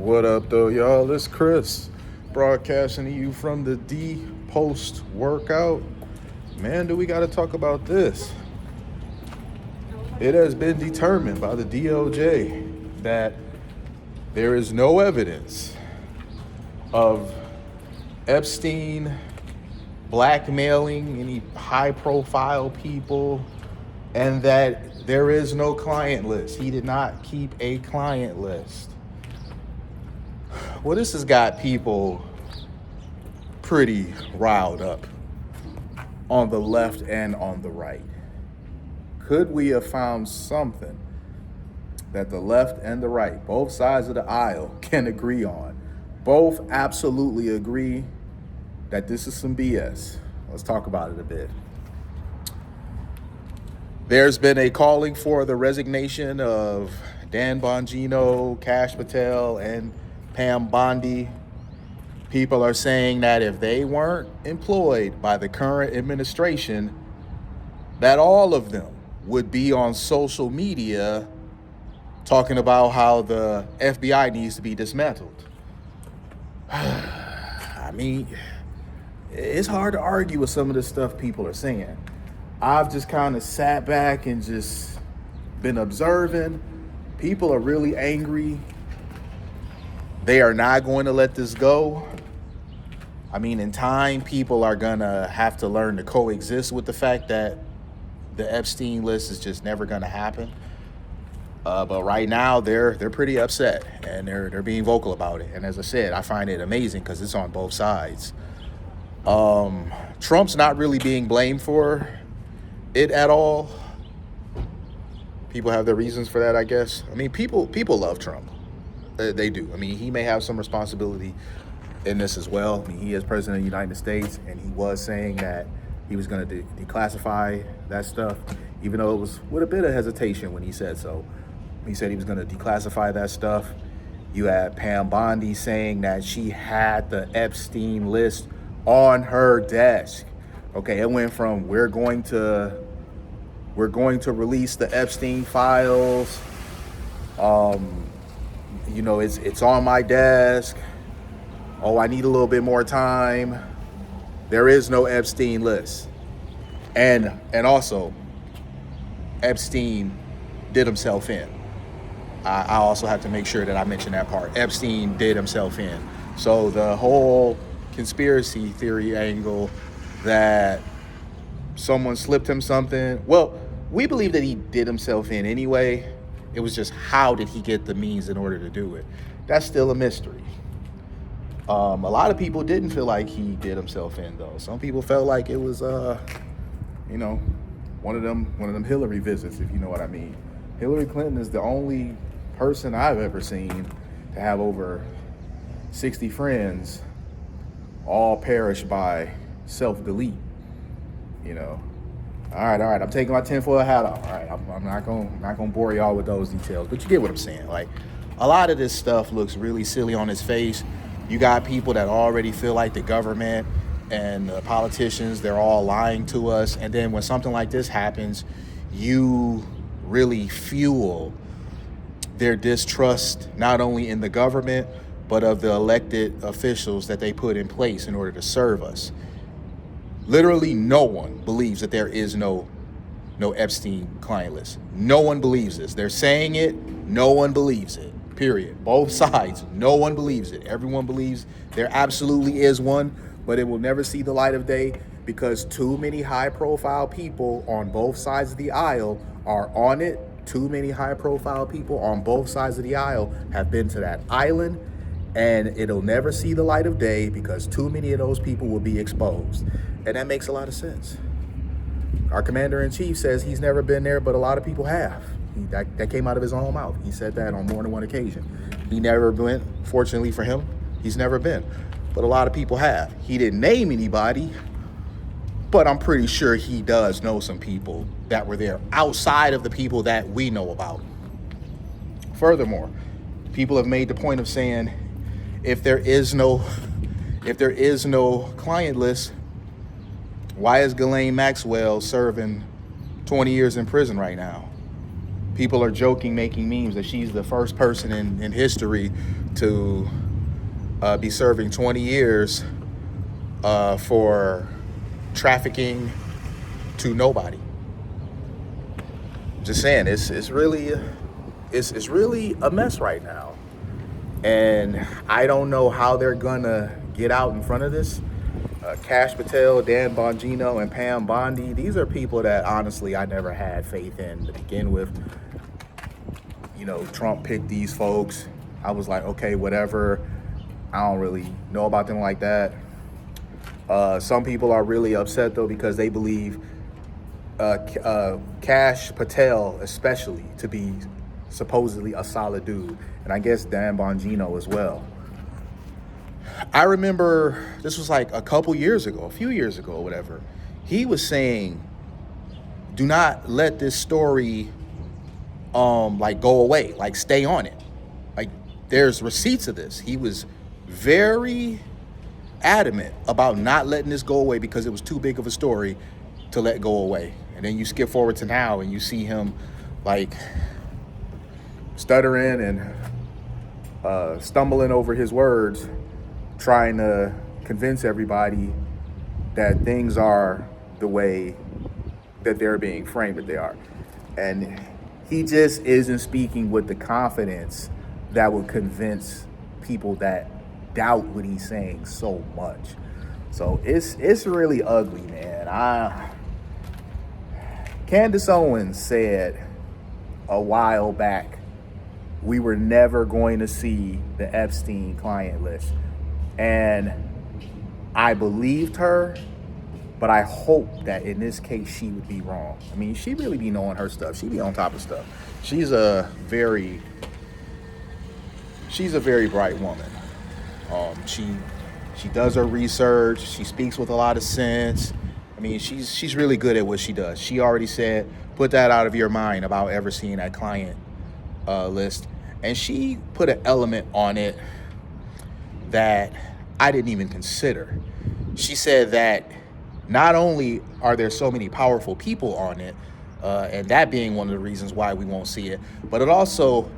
What up, though, y'all? It's Chris, broadcasting to you from the D post workout. Man, do we got to talk about this? It has been determined by the DOJ that there is no evidence of Epstein blackmailing any high-profile people, and that there is no client list. He did not keep a client list. Well, this has got people pretty riled up on the left and on the right. Could we have found something that the left and the right, both sides of the aisle, can agree on? Both absolutely agree that this is some BS. Let's talk about it a bit. There's been a calling for the resignation of Dan Bongino, Kash Patel, and Pam Bondi. People are saying that if they weren't employed by the current administration, that all of them would be on social media talking about how the FBI needs to be dismantled. I mean, it's hard to argue with some of the stuff people are saying. I've just kind of sat back and just been observing. People are really angry. They are not going to let this go. I mean, in time, people are going to have to learn to coexist with the fact that the Epstein list is just never going to happen. But right now, they're pretty upset, and they're being vocal about it. And as I said, I find it amazing because it's on both sides. Trump's not really being blamed for it at all. People have their reasons for that, I guess. I mean, people love Trump. They do. I mean, he may have some responsibility in this as well. I mean, he is president of the United States, and he was saying that he was going to declassify that stuff, even though it was with a bit of hesitation when he said so. He said he was going to declassify that stuff. You had Pam Bondi saying that she had the Epstein list on her desk. Okay, it went from we're going to release the Epstein files. It's on my desk. Oh, I need a little bit more time. There is no Epstein list. And also, Epstein did himself in. I also have to make sure that I mention that part. Epstein did himself in. So the whole conspiracy theory angle that someone slipped him something, well, we believe that he did himself in anyway. It was just how did he get the means in order to do it? That's still a mystery. A lot of people didn't feel like he did himself in, though. Some people felt like it was, one of them Hillary visits, if you know what I mean. Hillary Clinton is the only person I've ever seen to have over 60 friends, all perish by self-delete. All right. I'm taking my tinfoil hat off. All right, I'm not gonna bore y'all with those details, but you get what I'm saying. Like, a lot of this stuff looks really silly on its face. You got people that already feel like the government and the politicians, they're all lying to us. And then when something like this happens, you really fuel their distrust, not only in the government, but of the elected officials that they put in place in order to serve us. Literally no one believes that there is no Epstein client list. No one believes this. They're saying it. No one believes it. Period. Both sides. No one believes it. Everyone believes there absolutely is one, but it will never see the light of day because too many high-profile people on both sides of the aisle are on it. Too many high-profile people on both sides of the aisle have been to that island, and it'll never see the light of day because too many of those people will be exposed. And that makes a lot of sense. Our commander-in-chief says he's never been there, but a lot of people have. That came out of his own mouth. He said that on more than one occasion. He never went. Fortunately for him, he's never been. But a lot of people have. He didn't name anybody, but I'm pretty sure he does know some people that were there outside of the people that we know about. Furthermore, people have made the point of saying, if there is no client list, why is Ghislaine Maxwell serving 20 years in prison right now? People are joking, making memes that she's the first person in history to be serving 20 years for trafficking to nobody. Just saying, it's really a mess right now, and I don't know how they're gonna get out in front of this. Cash Patel, Dan Bongino, and Pam Bondi, these are people that honestly I never had faith in to begin with. You know, Trump picked these folks. I was like, okay, whatever. I don't really know about them like that. Some people are really upset though because they believe Cash Patel especially to be supposedly a solid dude, and I guess Dan Bongino as well. I remember this was like a few years ago, whatever. He was saying, do not let this story like go away, like stay on it. Like there's receipts of this. He was very adamant about not letting this go away because it was too big of a story to let go away. And then you skip forward to now and you see him like stuttering and stumbling over his words, trying to convince everybody that things are the way that they're being framed that they are. And he just isn't speaking with the confidence that would convince people that doubt what he's saying so much. So it's really ugly, man. Candace Owens said a while back, we were never going to see the Epstein client list. And I believed her, but I hope that in this case she would be wrong. I mean, she really be knowing her stuff. She be on top of stuff. She's a very bright woman. She does her research. She speaks with a lot of sense. I mean, she's really good at what she does. She already said, put that out of your mind about ever seeing that client list. And she put an element on it that I didn't even consider. She said that not only are there so many powerful people on it, and that being one of the reasons why we won't see it, but it also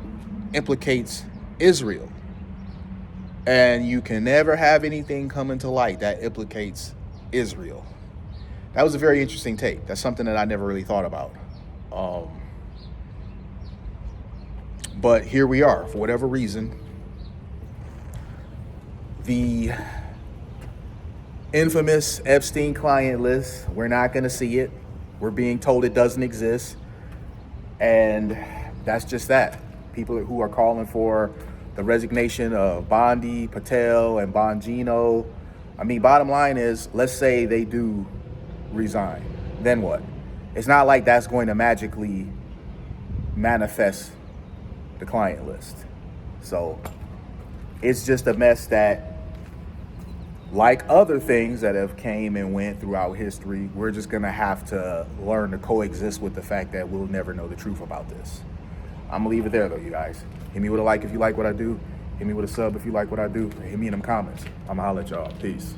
implicates Israel. And you can never have anything come into light that implicates Israel. That was a very interesting take. That's something that I never really thought about. But here we are, for whatever reason. The infamous Epstein client list, we're not going to see it. We're being told it doesn't exist. And that's just that. People who are calling for the resignation of Bondi, Patel, and Bongino. I mean, bottom line is, let's say they do resign. Then what? It's not like that's going to magically manifest the client list. So it's just a mess that, like other things that have came and went throughout history, we're just going to have to learn to coexist with the fact that we'll never know the truth about this. I'm going to leave it there, though, you guys. Hit me with a like if you like what I do. Hit me with a sub if you like what I do. And hit me in them comments. I'm going to holler at y'all. Peace.